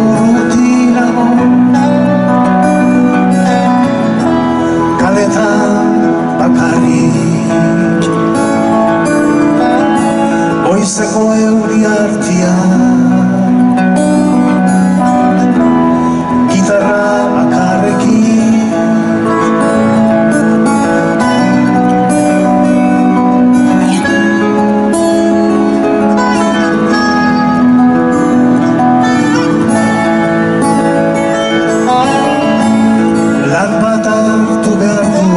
urrutirago kaletan bakarrik goizeko euri artean gitarra bakarrekin lan bat hartu behar du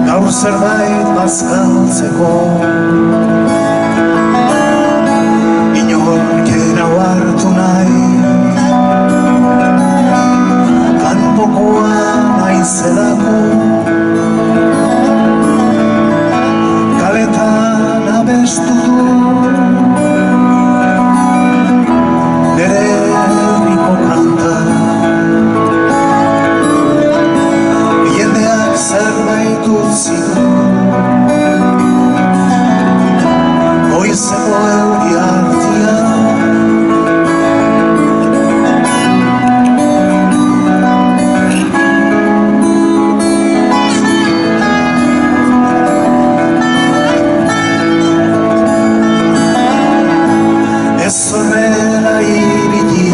gaur zerbait bazkaltzeko inork nau hartu nahi kanpokoa naizelako kaletan abestu du nere herriko kanta jendeak zerbait utzi du goizeko euri artean ez horrela ibili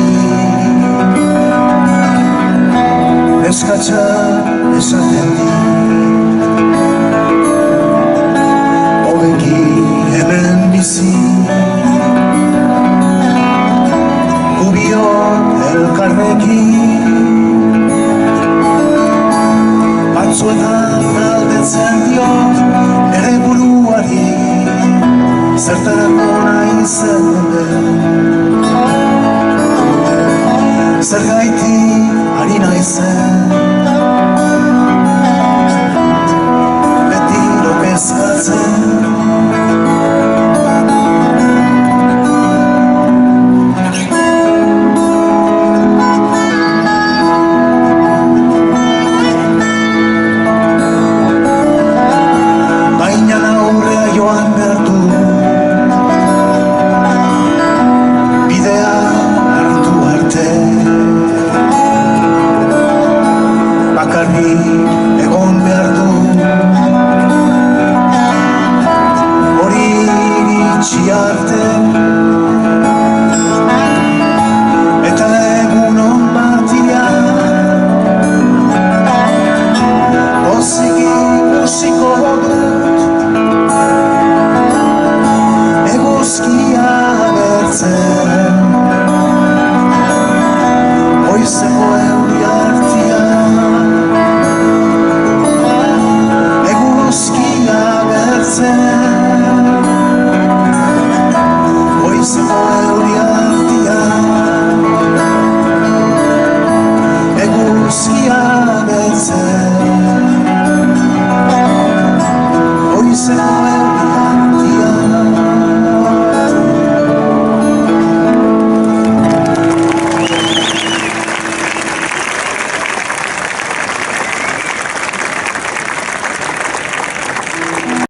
eskatxa esaten di hobeki hemen bizi gubiok elkarrekin batzuetan galdetzen diot nere buruari zertarako naizen den zergaitik ari naizen betiro kezkatzen baina aurrea joan behar du bidea hartu arte bakarrik egon behar du hori iritsi arte eta egunon batia pozik ikusiko dut eguzkia agertzen